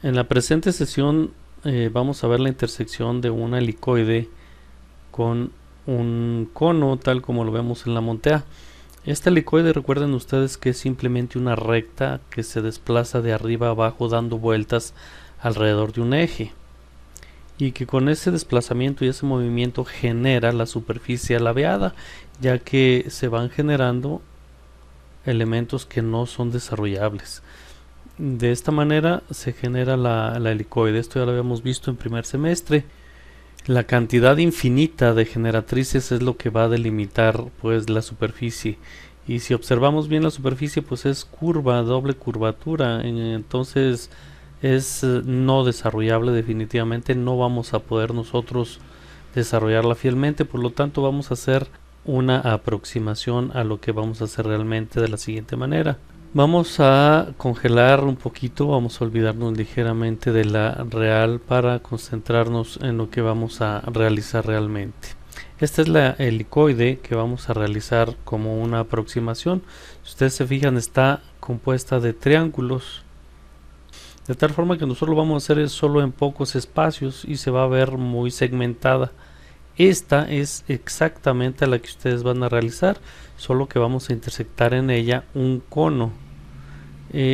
En la presente sesión vamos a ver la intersección de una helicoide con un cono tal como lo vemos en la montea. Esta helicoide, recuerden ustedes que es simplemente una recta que se desplaza de arriba a abajo dando vueltas alrededor de un eje, y que con ese desplazamiento y ese movimiento genera la superficie alabeada, ya que se van generando elementos que no son desarrollables. De esta manera se genera la helicoide. Esto ya lo habíamos visto en primer semestre. La cantidad infinita de generatrices es lo que va a delimitar pues la superficie, y si observamos bien la superficie pues es curva, doble curvatura, entonces es no desarrollable. Definitivamente no vamos a poder nosotros desarrollarla fielmente, por lo tanto vamos a hacer una aproximación a lo que vamos a hacer realmente de la siguiente manera. Vamos a congelar un poquito, vamos a olvidarnos ligeramente de la real para concentrarnos en lo que vamos a realizar realmente. Esta es la helicoide que vamos a realizar como una aproximación. Si ustedes se fijan, está compuesta de triángulos, de tal forma que nosotros lo vamos a hacer solo en pocos espacios y se va a ver muy segmentada. Esta es exactamente la que ustedes van a realizar, solo que vamos a intersectar en ella un cono.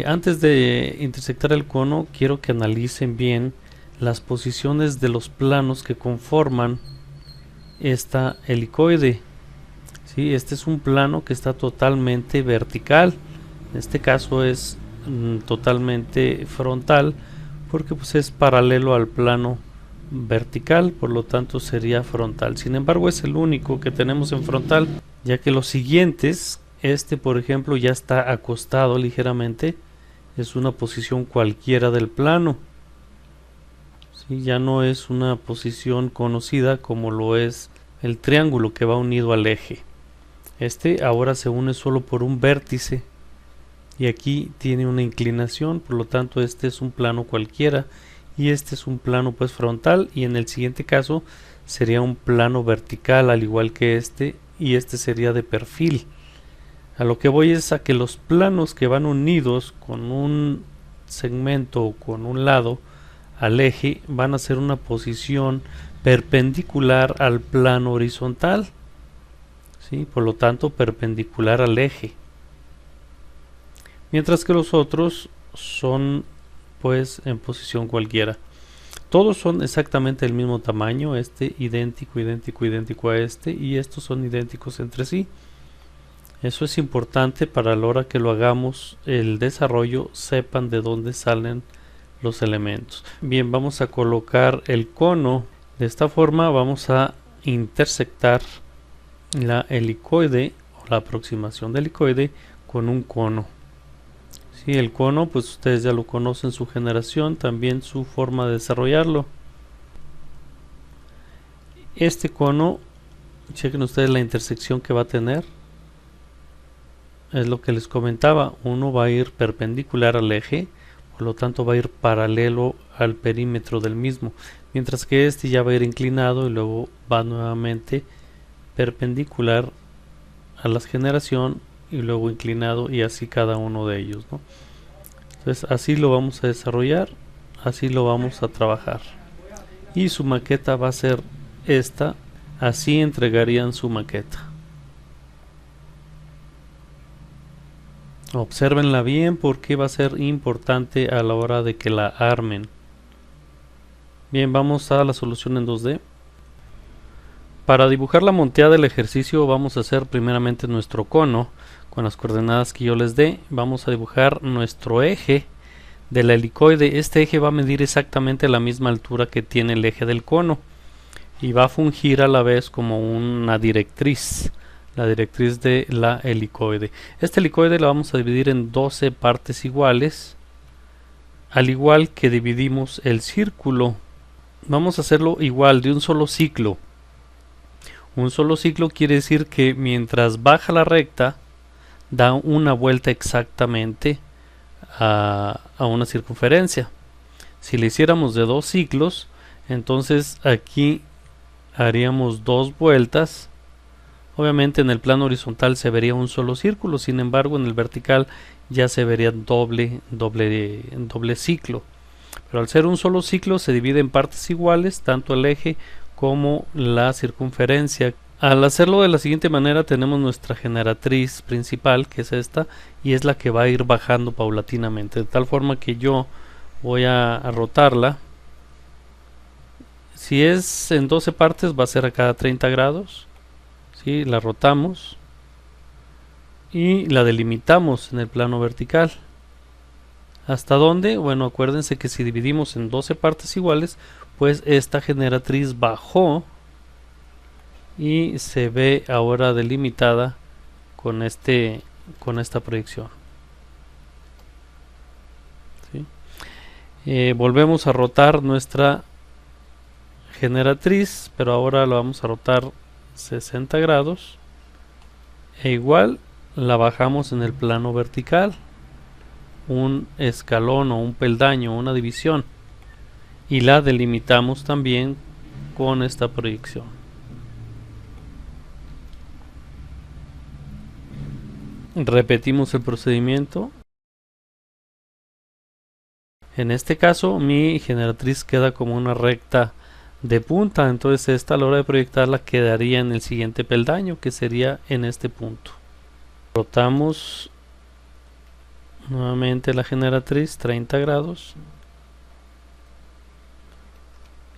Antes de intersectar el cono, quiero que analicen bien las posiciones de los planos que conforman esta helicoide. ¿Sí? Este es un plano que está totalmente vertical. En este caso es totalmente frontal, porque pues es paralelo al plano vertical, por lo tanto sería frontal. Sin embargo, es el único que tenemos en frontal, ya que los siguientes, este por ejemplo ya está acostado ligeramente, es una posición cualquiera del plano. ¿Sí? Ya no es una posición conocida como lo es el triángulo que va unido al eje. Este ahora se une solo por un vértice y aquí tiene una inclinación, por lo tanto este es un plano cualquiera y este es un plano pues frontal, y en el siguiente caso sería un plano vertical al igual que este, y este sería de perfil. A lo que voy es a que los planos que van unidos con un segmento o con un lado al eje van a ser una posición perpendicular al plano horizontal, ¿sí? Por lo tanto perpendicular al eje, mientras que los otros son pues en posición cualquiera. Todos son exactamente el mismo tamaño, este idéntico, idéntico, idéntico a este, y estos son idénticos entre sí. Eso es importante para la hora que lo hagamos el desarrollo, sepan de dónde salen los elementos. Bien, vamos a colocar el cono. De esta forma vamos a intersectar la helicoide o la aproximación de helicoide con un cono. Sí, el cono pues ustedes ya lo conocen, su generación, también su forma de desarrollarlo. Este cono, chequen ustedes la intersección que va a tener. Es lo que les comentaba, uno va a ir perpendicular al eje, por lo tanto va a ir paralelo al perímetro del mismo, mientras que este ya va a ir inclinado y luego va nuevamente perpendicular a la generación y luego inclinado, y así cada uno de ellos, ¿no? Entonces así lo vamos a desarrollar, así lo vamos a trabajar, y su maqueta va a ser esta. Así entregarían su maqueta. Obsérvenla bien porque va a ser importante a la hora de que la armen. Bien, vamos a la solución en 2D. Para dibujar la monteada del ejercicio vamos a hacer primeramente nuestro cono con las coordenadas que yo les dé. Vamos a dibujar nuestro eje de la helicoide. Este eje va a medir exactamente la misma altura que tiene el eje del cono y va a fungir a la vez como una directriz, la directriz de la helicoide. Esta helicoide la vamos a dividir en 12 partes iguales, al igual que dividimos el círculo. Vamos a hacerlo igual, de un solo ciclo. Un solo ciclo quiere decir que mientras baja la recta da una vuelta exactamente a una circunferencia. Si le hiciéramos de 2 ciclos, entonces aquí haríamos 2 vueltas. Obviamente en el plano horizontal se vería un solo círculo, sin embargo en el vertical ya se vería doble ciclo. Pero al ser un solo ciclo se divide en partes iguales, tanto el eje como la circunferencia. Al hacerlo de la siguiente manera tenemos nuestra generatriz principal, que es esta, y es la que va a ir bajando paulatinamente, de tal forma que yo voy a rotarla. Si es en 12 partes va a ser a cada 30 grados. ¿Sí? La rotamos y la delimitamos en el plano vertical. ¿Hasta dónde? Bueno, acuérdense que si dividimos en 12 partes iguales, pues esta generatriz bajó y se ve ahora delimitada con esta proyección. ¿Sí? Volvemos a rotar nuestra generatriz, pero ahora la vamos a rotar 60 grados e igual la bajamos en el plano vertical, un escalón o un peldaño, una división, y la delimitamos también con esta proyección. Repetimos el procedimiento. En este caso mi generatriz queda como una recta de punta, entonces esta a la hora de proyectarla quedaría en el siguiente peldaño, que sería en este punto. Rotamos nuevamente la generatriz 30 grados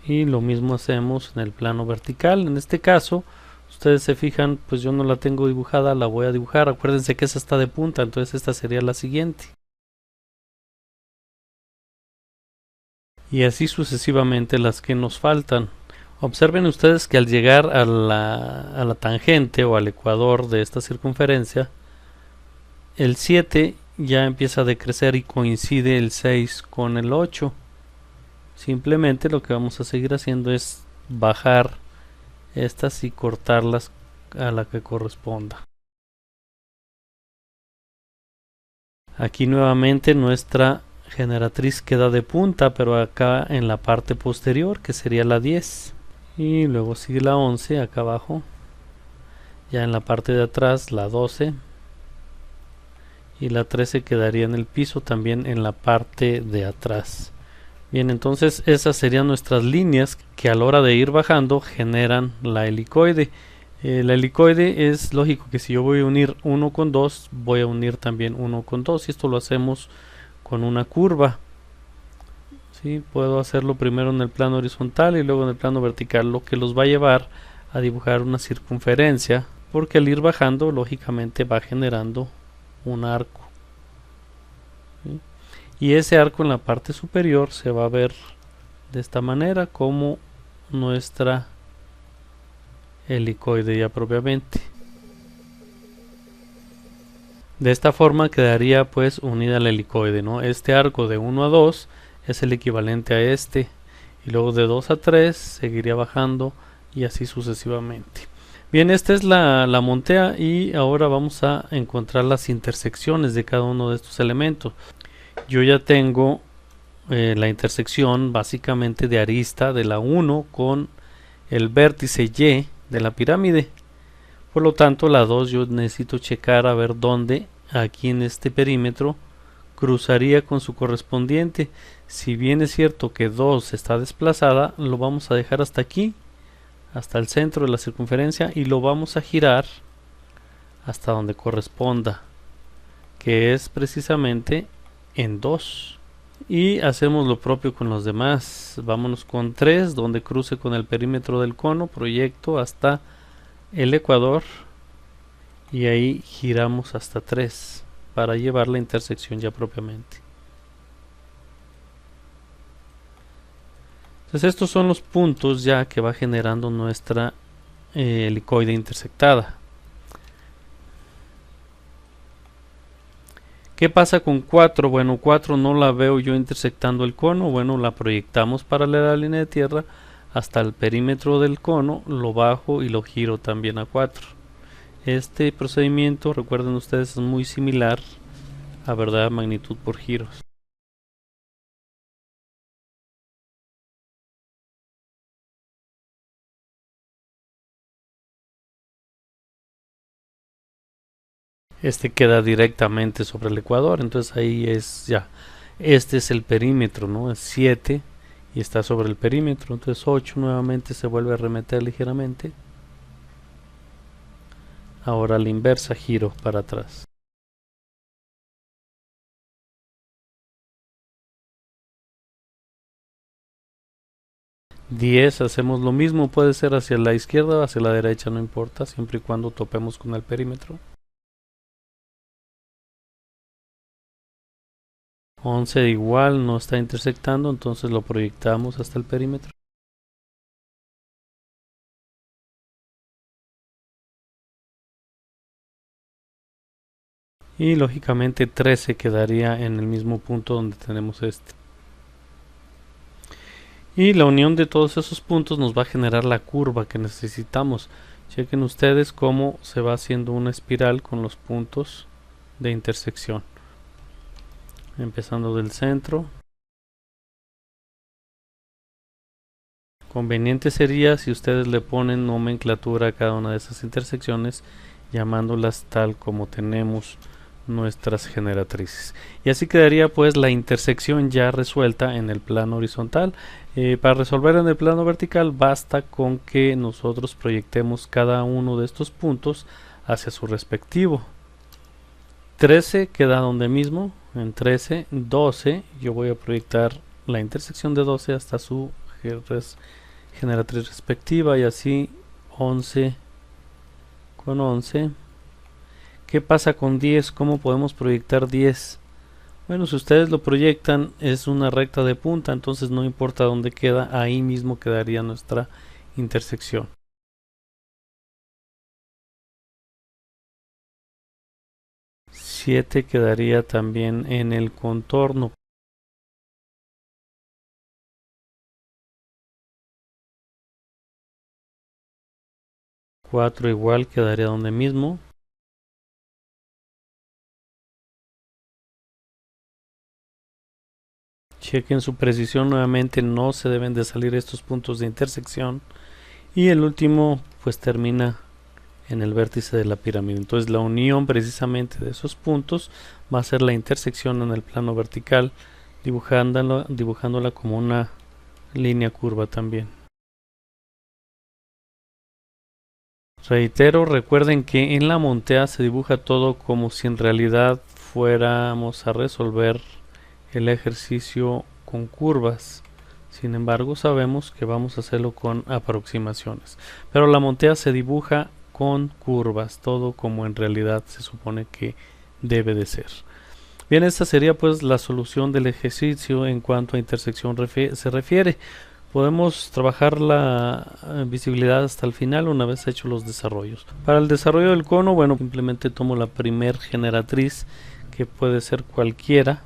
y lo mismo hacemos en el plano vertical. En este caso, ustedes se fijan, pues yo no la tengo dibujada, la voy a dibujar. Acuérdense que esa está de punta, entonces esta sería la siguiente. Y así sucesivamente las que nos faltan. Observen ustedes que al llegar a la tangente o al ecuador de esta circunferencia, el 7 ya empieza a decrecer y coincide el 6 con el 8. Simplemente lo que vamos a seguir haciendo es bajar estas y cortarlas a la que corresponda. Aquí nuevamente nuestra generatriz queda de punta, pero acá en la parte posterior, que sería la 10, y luego sigue la 11 acá abajo, ya en la parte de atrás la 12 y la 13 quedaría en el piso también en la parte de atrás. Bien, entonces esas serían nuestras líneas que a la hora de ir bajando generan la helicoide. La helicoide es lógico que si yo voy a unir 1 con 2, voy a unir también 1 con 2, y esto lo hacemos con una curva. ¿Sí? Puedo hacerlo primero en el plano horizontal y luego en el plano vertical, lo que los va a llevar a dibujar una circunferencia, porque al ir bajando lógicamente va generando un arco. ¿Sí? Y ese arco en la parte superior se va a ver de esta manera como nuestra helicoide ya propiamente. De esta forma quedaría pues unida la helicoide, ¿no? Este arco de 1 a 2 es el equivalente a este, y luego de 2 a 3 seguiría bajando y así sucesivamente. Bien, esta es la montea, y ahora vamos a encontrar las intersecciones de cada uno de estos elementos. Yo ya tengo la intersección básicamente de arista de la 1 con el vértice Y de la pirámide. Por lo tanto, la 2 yo necesito checar a ver dónde aquí en este perímetro cruzaría con su correspondiente. Si bien es cierto que 2 está desplazada, lo vamos a dejar hasta aquí, hasta el centro de la circunferencia, y lo vamos a girar hasta donde corresponda, que es precisamente en 2. Y hacemos lo propio con los demás. Vámonos con 3, donde cruce con el perímetro del cono, proyecto hasta el ecuador y ahí giramos hasta 3 para llevar la intersección ya propiamente. Entonces estos son los puntos ya que va generando nuestra helicoide intersectada. ¿Qué pasa con 4? Bueno, 4 no la veo yo intersectando el cono. Bueno, la proyectamos paralela a la línea de tierra hasta el perímetro del cono, lo bajo y lo giro también a 4. Este procedimiento, recuerden ustedes, es muy similar a verdadera magnitud por giros. Este queda directamente sobre el ecuador, entonces ahí es ya Este es el perímetro, ¿no? Es 7 y está sobre el perímetro. Entonces 8 nuevamente se vuelve a remeter ligeramente. Ahora a la inversa giro para atrás. 10 hacemos lo mismo, puede ser hacia la izquierda o hacia la derecha, no importa, siempre y cuando topemos con el perímetro. 11 igual no está intersectando, entonces lo proyectamos hasta el perímetro. Y lógicamente 13 quedaría en el mismo punto donde tenemos este. Y la unión de todos esos puntos nos va a generar la curva que necesitamos. Chequen ustedes cómo se va haciendo una espiral con los puntos de intersección. Empezando del centro. Conveniente sería si ustedes le ponen nomenclatura a cada una de esas intersecciones, llamándolas tal como tenemos nuestras generatrices. Y así quedaría pues la intersección ya resuelta en el plano horizontal. Para resolver en el plano vertical basta con que nosotros proyectemos cada uno de estos puntos hacia su respectivo. 13 queda donde mismo, en 13, 12 yo voy a proyectar la intersección de 12 hasta su generatriz respectiva, y así 11 con 11. ¿Qué pasa con 10? ¿Cómo podemos proyectar 10? Bueno, si ustedes lo proyectan es una recta de punta, entonces no importa dónde queda, ahí mismo quedaría nuestra intersección. 7 quedaría también en el contorno. 4 igual quedaría donde mismo. 5 chequen su precisión nuevamente, no se deben de salir estos puntos de intersección. Y el último pues termina en el vértice de la pirámide. Entonces la unión precisamente de esos puntos va a ser la intersección en el plano vertical, dibujándola como una línea curva también. Reitero, recuerden que en la montea se dibuja todo como si en realidad fuéramos a resolver el ejercicio con curvas. Sin embargo, sabemos que vamos a hacerlo con aproximaciones. Pero la montea se dibuja con curvas, todo como en realidad se supone que debe de ser. Bien, esta sería pues la solución del ejercicio en cuanto a intersección se refiere. Podemos trabajar la visibilidad hasta el final una vez hecho los desarrollos. Para el desarrollo del cono, bueno, simplemente tomo la primer generatriz, que puede ser cualquiera.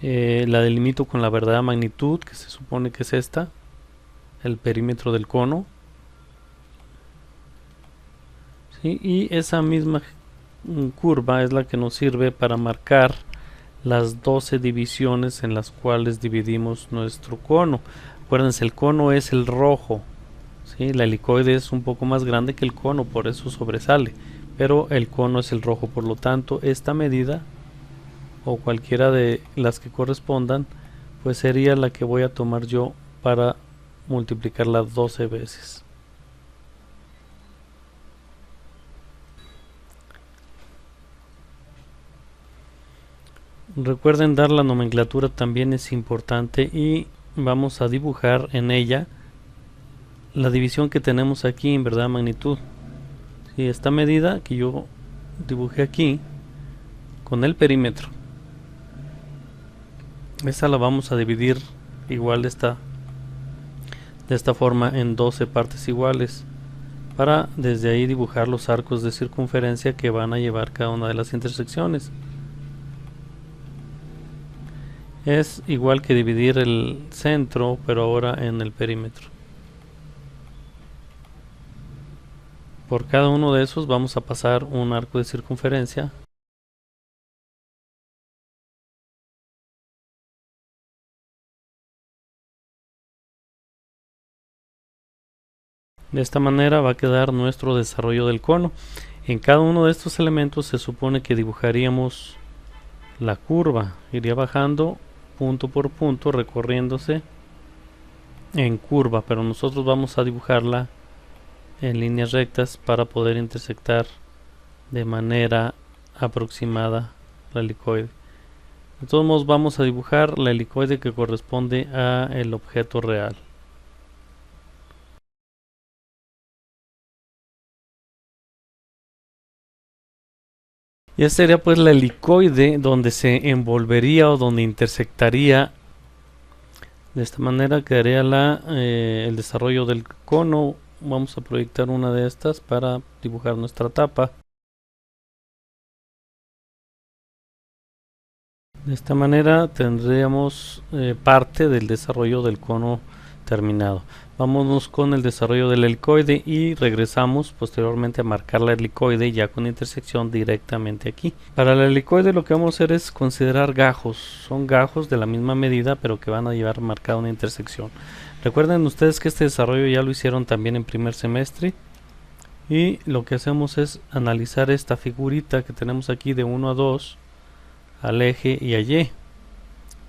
La delimito con la verdadera magnitud, que se supone que es esta, el perímetro del cono. ¿Sí? Y esa misma curva es la que nos sirve para marcar las 12 divisiones en las cuales dividimos nuestro cono. Acuérdense, el cono es el rojo, ¿sí? La helicoide es un poco más grande que el cono, por eso sobresale, pero el cono es el rojo. Por lo tanto, esta medida o cualquiera de las que correspondan pues sería la que voy a tomar yo para multiplicarla 12 veces. Recuerden, dar la nomenclatura también es importante, y vamos a dibujar en ella la división que tenemos aquí en verdad magnitud. ¿Sí? Esta medida que yo dibujé aquí con el perímetro, esta la vamos a dividir igual de esta forma en 12 partes iguales, para desde ahí dibujar los arcos de circunferencia que van a llevar cada una de las intersecciones. Es igual que dividir el centro, pero ahora en el perímetro. Por cada uno de esos vamos a pasar un arco de circunferencia. De esta manera va a quedar nuestro desarrollo del cono. En cada uno de estos elementos se supone que dibujaríamos la curva, iría bajando punto por punto recorriéndose en curva, pero nosotros vamos a dibujarla en líneas rectas para poder intersectar de manera aproximada la helicoide. De todos modos vamos a dibujar la helicoide que corresponde a el objeto real. Y esta sería pues la helicoide donde se envolvería o donde intersectaría. De esta manera quedaría el desarrollo del cono. Vamos a proyectar una de estas para dibujar nuestra tapa. De esta manera tendríamos parte del desarrollo del cono terminado. Vámonos con el desarrollo del helicoide y regresamos posteriormente a marcar la helicoide ya con intersección directamente aquí. Para la helicoide lo que vamos a hacer es considerar gajos. Son gajos de la misma medida pero que van a llevar marcada una intersección. Recuerden ustedes que este desarrollo ya lo hicieron también en primer semestre. Y lo que hacemos es analizar esta figurita que tenemos aquí de 1 a 2 al eje y a Y.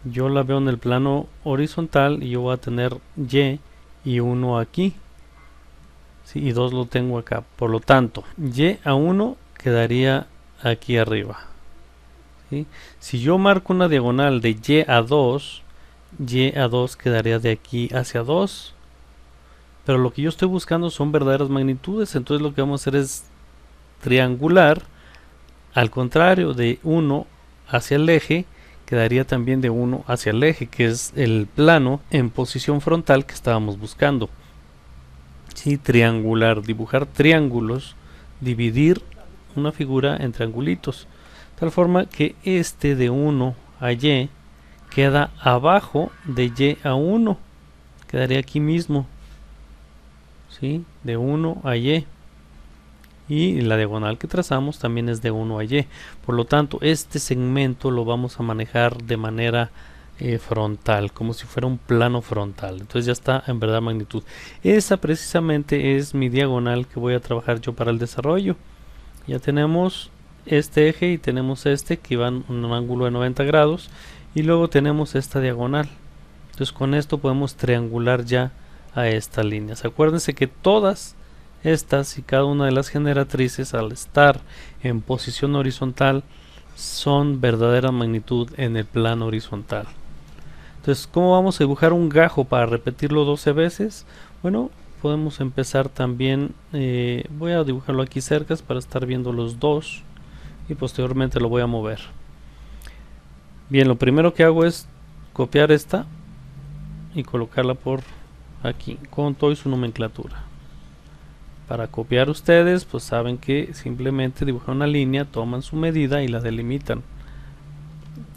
Yo la veo en el plano horizontal y yo voy a tener Y y 1 aquí, ¿sí? Y 2 lo tengo acá. Por lo tanto, Y a 1 quedaría aquí arriba, ¿sí? Si yo marco una diagonal de Y a 2, Y a 2 quedaría de aquí hacia 2. Pero lo que yo estoy buscando son verdaderas magnitudes. Entonces lo que vamos a hacer es triangular. Al contrario, de 1 hacia el eje quedaría también de 1 hacia el eje, que es el plano en posición frontal que estábamos buscando. Sí, triangular, dibujar triángulos, dividir una figura en triangulitos, tal forma que este de 1 a Y queda abajo de Y a 1, quedaría aquí mismo, ¿sí? De 1 a Y. Y la diagonal que trazamos también es de 1 a Y. Por lo tanto, este segmento lo vamos a manejar de manera frontal, como si fuera un plano frontal. Entonces ya está en verdad magnitud. Esa precisamente es mi diagonal que voy a trabajar yo para el desarrollo. Ya tenemos este eje y tenemos este que van en un ángulo de 90 grados. Y luego tenemos esta diagonal. Entonces con esto podemos triangular ya a estas líneas. Acuérdense que todas estas y cada una de las generatrices, al estar en posición horizontal, son verdadera magnitud en el plano horizontal. Entonces, ¿cómo vamos a dibujar un gajo para repetirlo 12 veces? Bueno, podemos empezar también, voy a dibujarlo aquí cerca para estar viendo los dos y posteriormente lo voy a mover. Bien, lo primero que hago es copiar esta y colocarla por aquí con toda su nomenclatura. Para copiar ustedes, pues saben que simplemente dibujan una línea, toman su medida y la delimitan.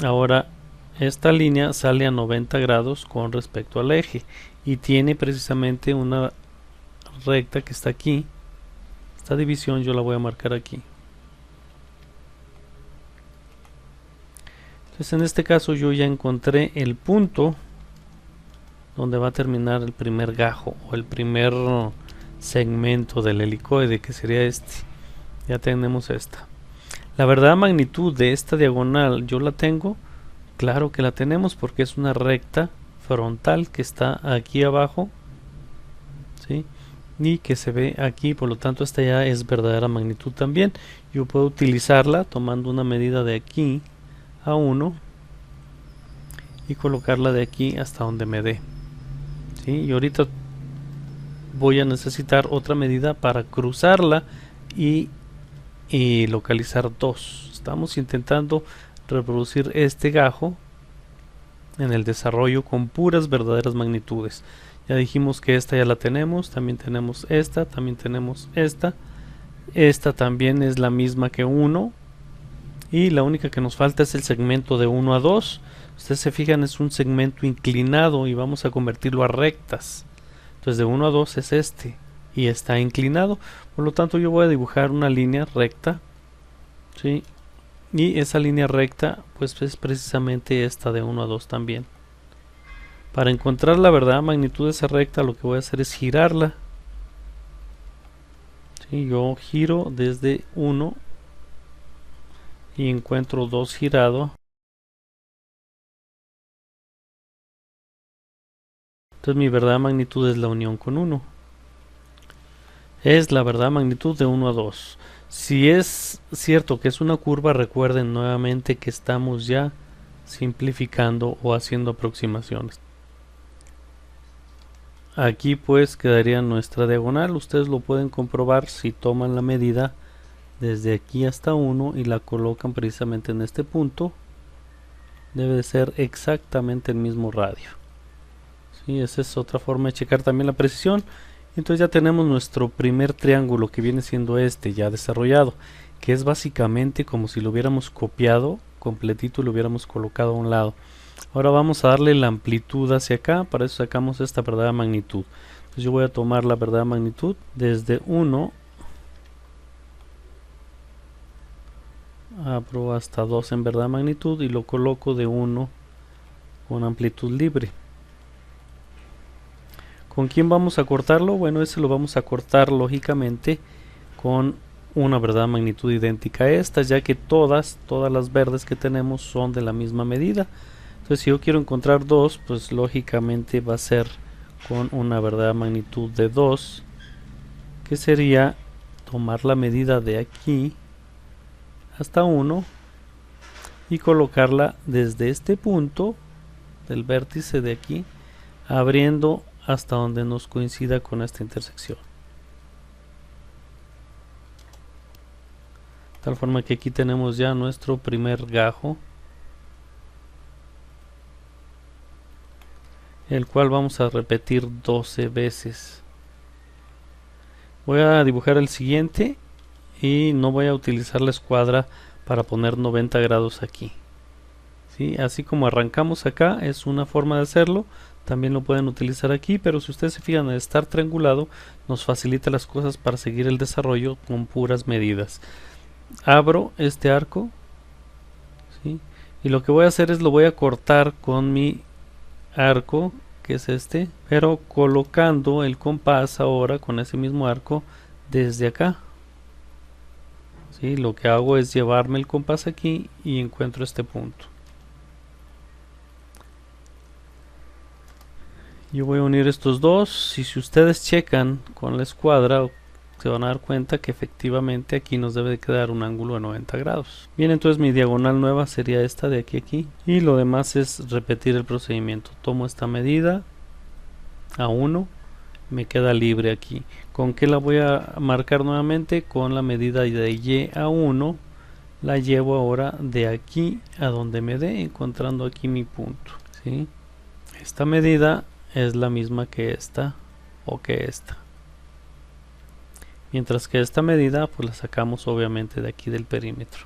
Ahora, esta línea sale a 90 grados con respecto al eje y tiene precisamente una recta que está aquí. Esta división yo la voy a marcar aquí. Entonces, en este caso yo ya encontré el punto donde va a terminar el primer gajo o el primer segmento del helicoide, que sería este. Ya tenemos esta. La verdadera magnitud de esta diagonal yo la tengo, claro que la tenemos porque es una recta frontal que está aquí abajo, ¿sí? Y que se ve aquí, por lo tanto esta ya es verdadera magnitud también. Yo puedo utilizarla tomando una medida de aquí a 1 y colocarla de aquí hasta donde me dé, ¿sí? Y ahorita voy a necesitar otra medida para cruzarla y localizar 2. Estamos intentando reproducir este gajo en el desarrollo con puras verdaderas magnitudes. Ya dijimos que esta ya la tenemos, también tenemos esta, también tenemos esta. Esta también es la misma que 1 y la única que nos falta es el segmento de 1 a 2. Ustedes se fijan, es un segmento inclinado y vamos a convertirlo a rectas. Entonces de 1 a 2 es este y está inclinado, por lo tanto yo voy a dibujar una línea recta, ¿sí? Y esa línea recta pues es precisamente esta de 1 a 2 también. Para encontrar la verdadera magnitud de esa recta lo que voy a hacer es girarla, ¿sí? Yo giro desde 1 y encuentro 2 girado. Entonces mi verdadera magnitud es la unión con 1. Es la verdadera magnitud de 1 a 2. Si es cierto que es una curva, recuerden nuevamente que estamos ya simplificando o haciendo aproximaciones. Aquí pues quedaría nuestra diagonal. Ustedes lo pueden comprobar si toman la medida desde aquí hasta 1 y la colocan precisamente en este punto. Debe de ser exactamente el mismo radio. ¿Sí? Esa es otra forma de checar también la precisión. Entonces ya tenemos nuestro primer triángulo, que viene siendo este ya desarrollado, que es básicamente como si lo hubiéramos copiado completito y lo hubiéramos colocado a un lado. Ahora vamos a darle la amplitud hacia acá. Para eso sacamos esta verdadera magnitud. Entonces yo voy a tomar la verdadera magnitud desde 1 abro hasta 2 en verdadera magnitud y lo coloco de 1 con amplitud libre. ¿Con quién vamos a cortarlo? Bueno, ese lo vamos a cortar lógicamente con una verdadera magnitud idéntica a esta, ya que todas las verdes que tenemos son de la misma medida. Entonces si yo quiero encontrar 2, pues lógicamente va a ser con una verdadera magnitud de 2, que sería tomar la medida de aquí hasta 1 y colocarla desde este punto del vértice de aquí, abriendo hasta donde nos coincida con esta intersección. De tal forma que aquí tenemos ya nuestro primer gajo, el cual vamos a repetir 12 veces. Voy a dibujar el siguiente y no voy a utilizar la escuadra para poner 90 grados aquí. ¿Sí? Así como arrancamos acá, es una forma de hacerlo. También lo pueden utilizar aquí, pero si ustedes se fijan, al estar triangulado nos facilita las cosas para seguir el desarrollo con puras medidas. Abro este arco, ¿sí? Y lo que voy a hacer es lo voy a cortar con mi arco, que es este, pero colocando el compás ahora con ese mismo arco desde acá. ¿Sí? Lo que hago es llevarme el compás aquí y encuentro este punto. Yo voy a unir estos dos y si ustedes checan con la escuadra se van a dar cuenta que efectivamente aquí nos debe de quedar un ángulo de 90 grados. Bien, entonces mi diagonal nueva sería esta de aquí a aquí y lo demás es repetir el procedimiento. Tomo esta medida a 1, me queda libre aquí. ¿Con qué la voy a marcar nuevamente? Con la medida de y a 1. La llevo ahora de aquí a donde me dé, encontrando aquí mi punto, ¿sí? Esta medida es la misma que esta o que esta, mientras que esta medida pues la sacamos obviamente de aquí del perímetro,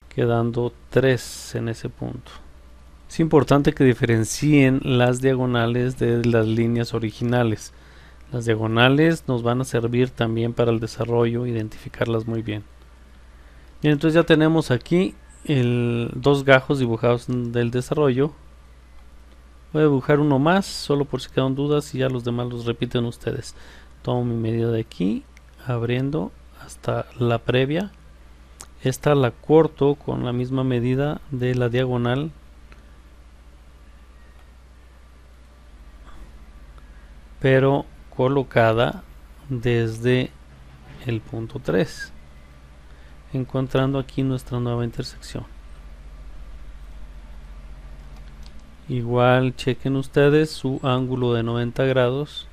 quedando 3 en ese punto. Es importante que diferencien las diagonales de las líneas originales. Las diagonales nos van a servir también para el desarrollo, identificarlas muy bien. Bien, entonces ya tenemos aquí dos gajos dibujados del desarrollo. Voy a dibujar uno más, solo por si quedan dudas, y ya los demás los repiten ustedes. Tomo mi medida de aquí, abriendo hasta la previa. Esta la corto con la misma medida de la diagonal, pero colocada desde el punto 3, encontrando aquí nuestra nueva intersección. Igual chequen ustedes su ángulo de 90 grados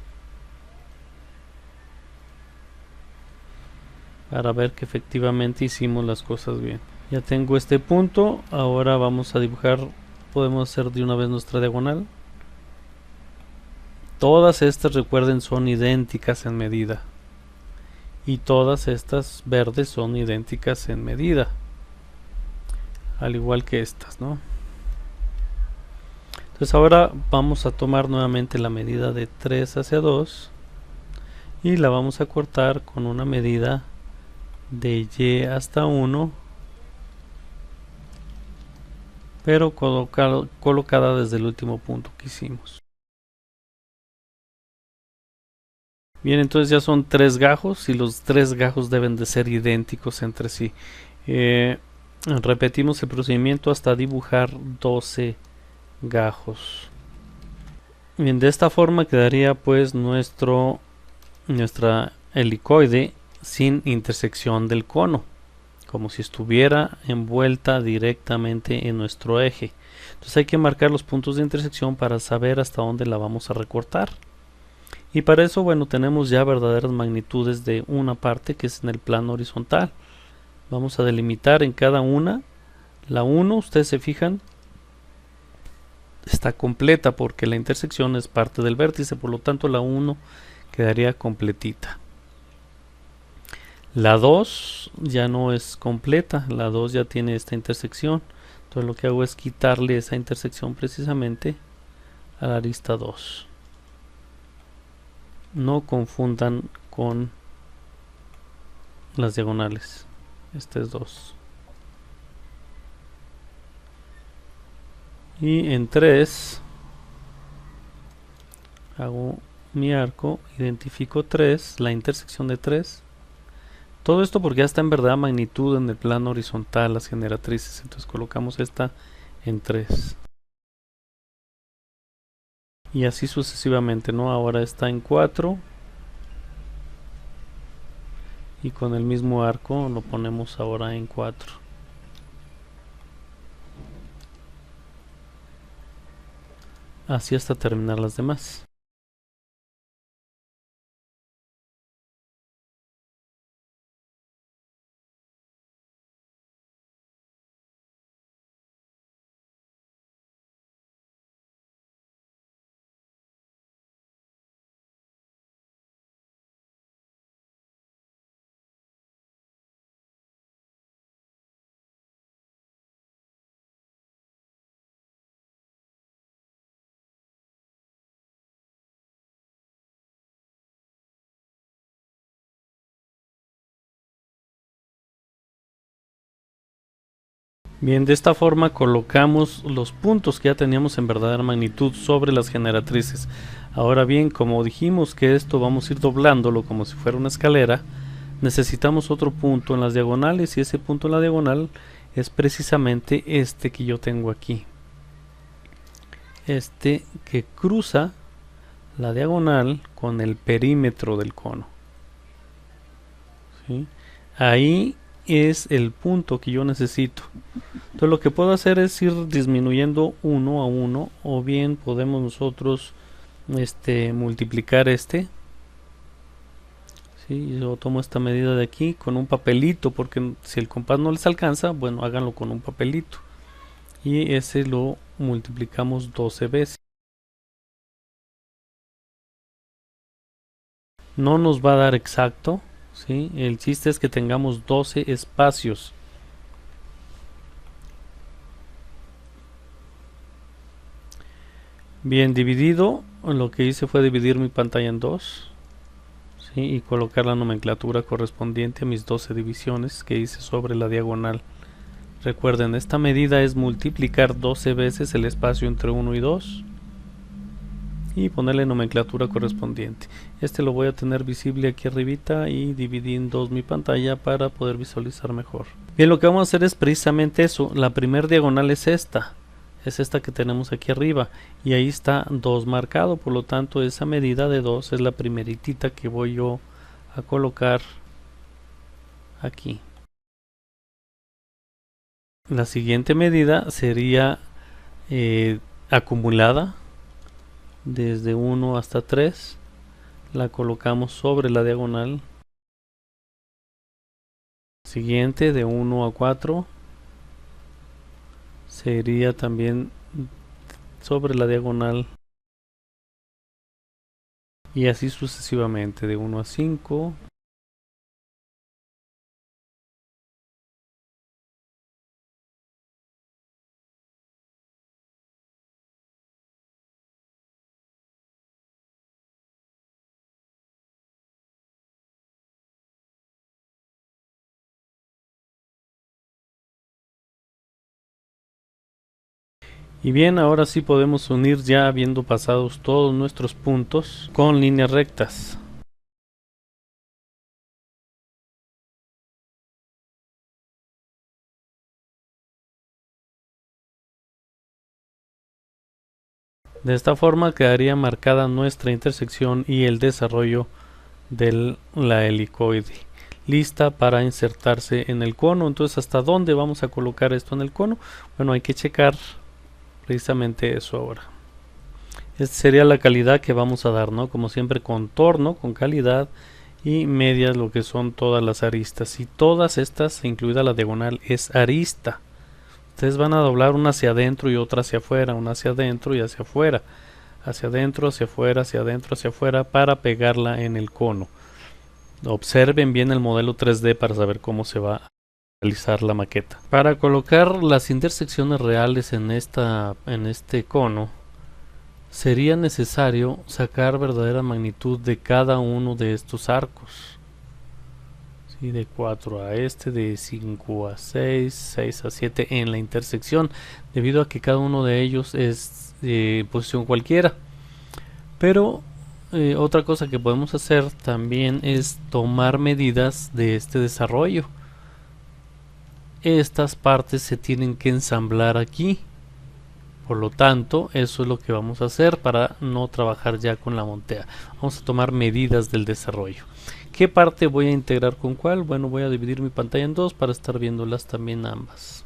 para ver que efectivamente hicimos las cosas bien. Ya tengo este punto, ahora vamos a dibujar, podemos hacer de una vez nuestra diagonal. Todas estas, recuerden, son idénticas en medida. Y todas estas verdes son idénticas en medida. Al igual que estas, ¿no? Entonces ahora vamos a tomar nuevamente la medida de 3 hacia 2. Y la vamos a cortar con una medida de y hasta 1. Pero colocada desde el último punto que hicimos. Bien, entonces ya son 3 gajos y los 3 gajos deben de ser idénticos entre sí. Repetimos el procedimiento hasta dibujar 12 gajos. Bien, de esta forma quedaría pues nuestra helicoide sin intersección del cono, como si estuviera envuelta directamente en nuestro eje. Entonces hay que marcar los puntos de intersección para saber hasta dónde la vamos a recortar. Y para eso, bueno, tenemos ya verdaderas magnitudes de una parte que es en el plano horizontal. Vamos a delimitar en cada una. La 1, ustedes se fijan, está completa porque la intersección es parte del vértice, por lo tanto la 1 quedaría completita. La 2 ya no es completa, la 2 ya tiene esta intersección. Entonces lo que hago es quitarle esa intersección precisamente a la arista 2. No confundan con las diagonales. Este es 2. Y en 3 hago mi arco, identifico 3, la intersección de 3. Todo esto porque ya está en verdad magnitud en el plano horizontal las generatrices. Entonces colocamos esta en 3. Y así sucesivamente, ¿no? Ahora está en 4. Y con el mismo arco lo ponemos ahora en 4. Así hasta terminar las demás. Bien, de esta forma colocamos los puntos que ya teníamos en verdadera magnitud sobre las generatrices. Ahora bien, como dijimos que esto vamos a ir doblándolo como si fuera una escalera, necesitamos otro punto en las diagonales y ese punto en la diagonal es precisamente este que yo tengo aquí. Este que cruza la diagonal con el perímetro del cono. ¿Sí? Ahí es el punto que yo necesito. Entonces lo que puedo hacer es ir disminuyendo uno a uno, o bien podemos nosotros multiplicar este. ¿Sí? Yo tomo esta medida de aquí con un papelito, porque si el compás no les alcanza, bueno, háganlo con un papelito. Y ese lo multiplicamos 12 veces. No nos va a dar exacto, ¿sí? El chiste es que tengamos 12 espacios. Bien dividido, lo que hice fue dividir mi pantalla en dos, ¿sí? Y colocar la nomenclatura correspondiente a mis 12 divisiones que hice sobre la diagonal. Recuerden, esta medida es multiplicar 12 veces el espacio entre 1 y 2 y ponerle nomenclatura correspondiente. Este lo voy a tener visible aquí arribita y dividí en dos mi pantalla para poder visualizar mejor. Bien, lo que vamos a hacer es precisamente eso. La primera diagonal es esta que tenemos aquí arriba y ahí está 2 marcado, por lo tanto esa medida de 2 es la primeritita que voy yo a colocar aquí. La siguiente medida sería acumulada desde 1 hasta 3, la colocamos sobre la diagonal. Siguiente de 1 a 4 sería también sobre la diagonal y así sucesivamente de 1 a 5. Y bien, ahora sí podemos unir ya habiendo pasados todos nuestros puntos con líneas rectas. De esta forma quedaría marcada nuestra intersección y el desarrollo de la helicoide, lista para insertarse en el cono. Entonces, ¿hasta dónde vamos a colocar esto en el cono? Bueno, hay que checar precisamente eso ahora. Esta sería la calidad que vamos a dar, ¿no? Como siempre, contorno con calidad y medias, lo que son todas las aristas, y todas estas, incluida la diagonal, es arista. Ustedes van a doblar una hacia adentro y otra hacia afuera, una hacia adentro y hacia afuera, hacia adentro, hacia afuera, hacia adentro, hacia afuera, para pegarla en el cono. Observen bien el modelo 3D para saber cómo se va a realizar la maqueta. Para colocar las intersecciones reales en este cono, sería necesario sacar verdadera magnitud de cada uno de estos arcos. ¿Sí? De 4 a de 5 a 6, 6 a 7 en la intersección, debido a que cada uno de ellos es posición cualquiera. Pero otra cosa que podemos hacer también es tomar medidas de este desarrollo. Estas partes se tienen que ensamblar aquí. Por lo tanto, eso es lo que vamos a hacer para no trabajar ya con la montea. Vamos a tomar medidas del desarrollo. ¿Qué parte voy a integrar con cuál? Bueno, voy a dividir mi pantalla en dos para estar viéndolas también ambas.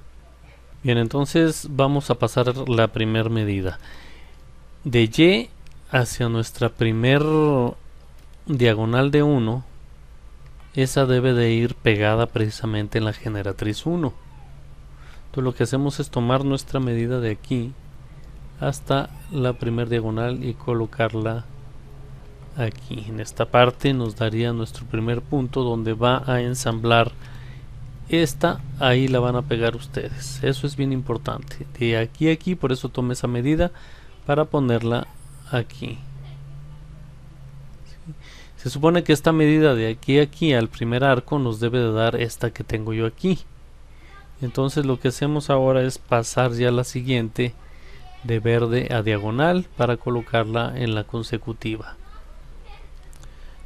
Bien, entonces vamos a pasar la primera medida. De Y hacia nuestra primer diagonal de 1, esa debe de ir pegada precisamente en la generatriz 1. Entonces lo que hacemos es tomar nuestra medida de aquí hasta la primer diagonal y colocarla aquí. En esta parte nos daría nuestro primer punto donde va a ensamblar esta. Ahí la van a pegar ustedes, eso es bien importante, de aquí a aquí. Por eso tomé esa medida para ponerla aquí. Se supone que esta medida de aquí a aquí al primer arco nos debe de dar esta que tengo yo aquí. Entonces lo que hacemos ahora es pasar ya a la siguiente de verde a diagonal para colocarla en la consecutiva.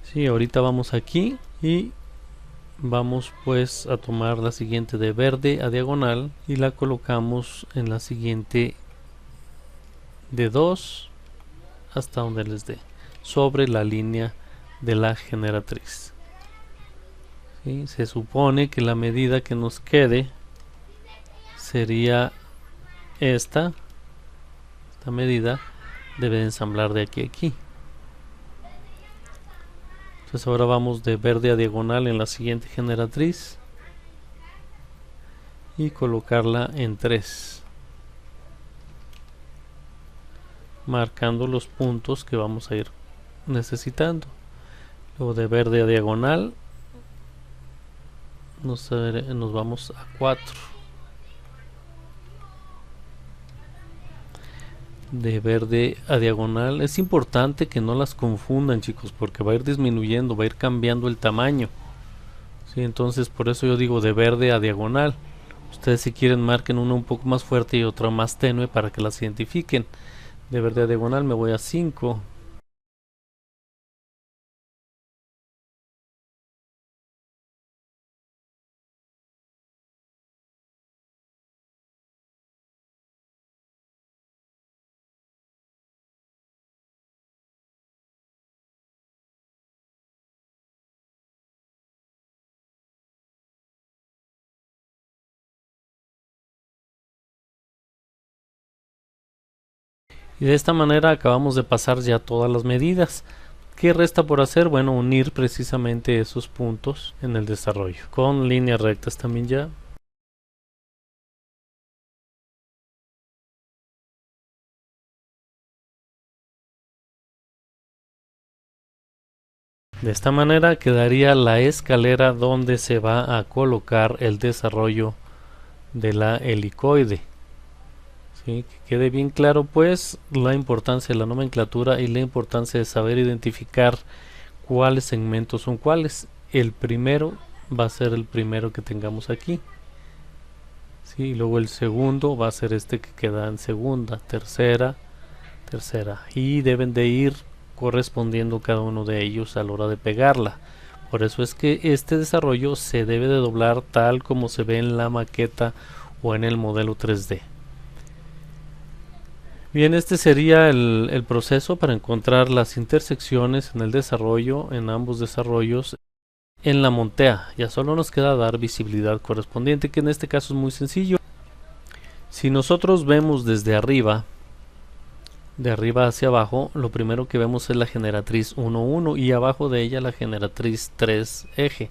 Sí, ahorita vamos aquí y vamos pues a tomar la siguiente de verde a diagonal y la colocamos en la siguiente de 2 hasta donde les dé, sobre la línea de la generatriz. ¿Sí? Se supone que la medida que nos quede sería esta medida, debe de ensamblar de aquí a aquí. Entonces ahora vamos de verde a diagonal en la siguiente generatriz y colocarla en 3, marcando los puntos que vamos a ir necesitando. Luego de verde a diagonal nos vamos a 4. De verde a diagonal, es importante que no las confundan, chicos, porque va a ir disminuyendo, va a ir cambiando el tamaño. ¿Sí? Entonces por eso yo digo de verde a diagonal. Ustedes, si quieren, marquen una un poco más fuerte y otra más tenue para que las identifiquen. De verde a diagonal me voy a 5. Y de esta manera acabamos de pasar ya todas las medidas. ¿Qué resta por hacer? Bueno, unir precisamente esos puntos en el desarrollo con líneas rectas también ya. De esta manera quedaría la escalera donde se va a colocar el desarrollo de la helicoide. ¿Sí? Que quede bien claro pues la importancia de la nomenclatura y la importancia de saber identificar cuáles segmentos son cuáles. El primero va a ser el primero que tengamos aquí. ¿Sí? Y luego el segundo va a ser este que queda en segunda, tercera, y deben de ir correspondiendo cada uno de ellos a la hora de pegarla. Por eso es que este desarrollo se debe de doblar tal como se ve en la maqueta o en el modelo 3D. Bien, este sería el proceso para encontrar las intersecciones en el desarrollo, en ambos desarrollos, en la montea. Ya solo nos queda dar visibilidad correspondiente, que en este caso es muy sencillo. Si nosotros vemos desde arriba, de arriba hacia abajo, lo primero que vemos es la generatriz 1,1 y abajo de ella la generatriz 3 eje,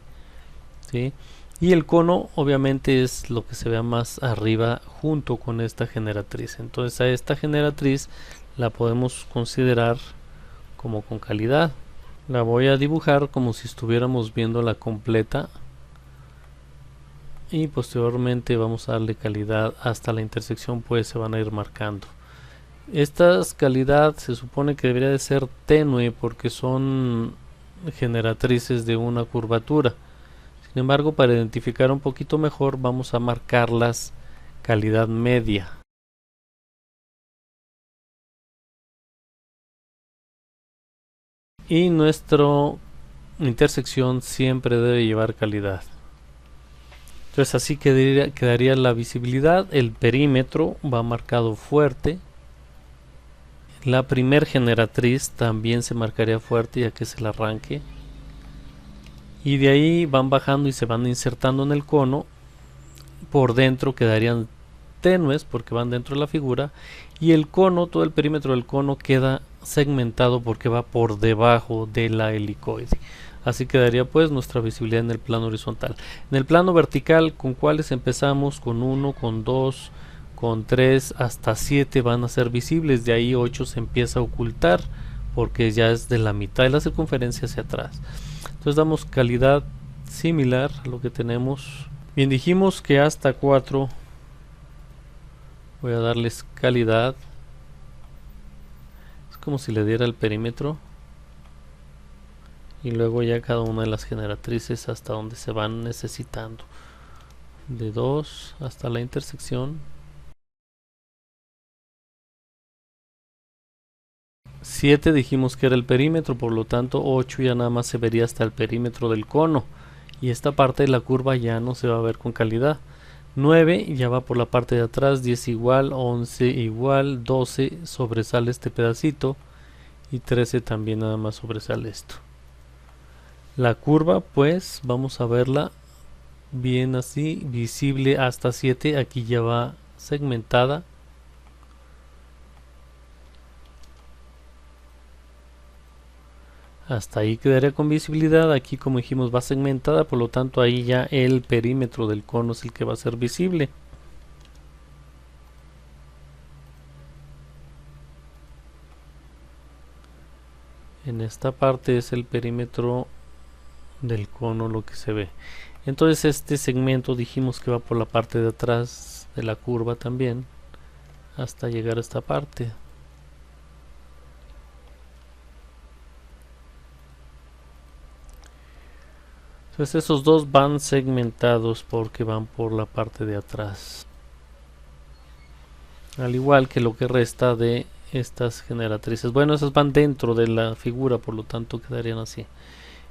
¿sí? Y el cono obviamente es lo que se vea más arriba junto con esta generatriz. Entonces a esta generatriz la podemos considerar como con calidad. La voy a dibujar como si estuviéramos viendo la completa y posteriormente vamos a darle calidad hasta la intersección, pues se van a ir marcando. Esta calidad se supone que debería de ser tenue porque son generatrices de una curvatura. Sin embargo, para identificar un poquito mejor vamos a marcarlas calidad media. Y nuestra intersección siempre debe llevar calidad. Entonces así quedaría la visibilidad. El perímetro va marcado fuerte. La primer generatriz también se marcaría fuerte ya que es el arranque. Y de ahí van bajando y se van insertando en el cono. Por dentro quedarían tenues porque van dentro de la figura. Y el cono, todo el perímetro del cono queda segmentado porque va por debajo de la helicoide. Así quedaría pues nuestra visibilidad en el plano horizontal. En el plano vertical, ¿con cuáles empezamos? Con 1, con 2, con 3, hasta 7 van a ser visibles. De ahí 8 se empieza a ocultar porque ya es de la mitad de la circunferencia hacia atrás. Entonces damos calidad similar a lo que tenemos. Bien, dijimos que hasta 4 voy a darles calidad. Es como si le diera el perímetro. Y luego ya cada una de las generatrices hasta donde se van necesitando. De 2 hasta la intersección. 7 dijimos que era el perímetro, por lo tanto 8 ya nada más se vería hasta el perímetro del cono. Y esta parte de la curva ya no se va a ver con calidad. 9 ya va por la parte de atrás, 10 igual, 11 igual, 12 sobresale este pedacito y 13 también nada más sobresale esto. La curva pues vamos a verla bien así, visible hasta 7, aquí ya va segmentada. Hasta ahí quedaría con visibilidad. Aquí como dijimos va segmentada, por lo tanto ahí ya el perímetro del cono es el que va a ser visible. En esta parte es el perímetro del cono lo que se ve. Entonces este segmento dijimos que va por la parte de atrás de la curva también hasta llegar a esta parte. Entonces esos dos van segmentados porque van por la parte de atrás, al igual que lo que resta de estas generatrices. Bueno, esas van dentro de la figura, por lo tanto quedarían así.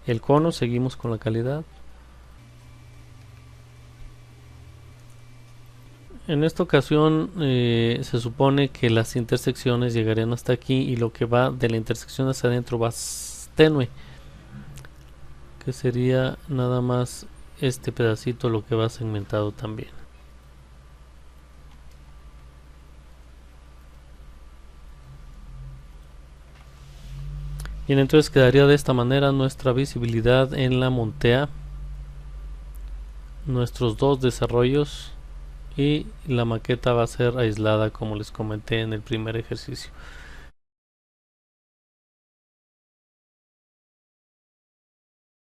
El cono, seguimos con la calidad. En esta ocasión se supone que las intersecciones llegarían hasta aquí y lo que va de la intersección hacia adentro va tenue, que sería nada más este pedacito lo que va segmentado también. Bien, entonces quedaría de esta manera nuestra visibilidad en la montea, nuestros dos desarrollos, y la maqueta va a ser aislada como les comenté en el primer ejercicio.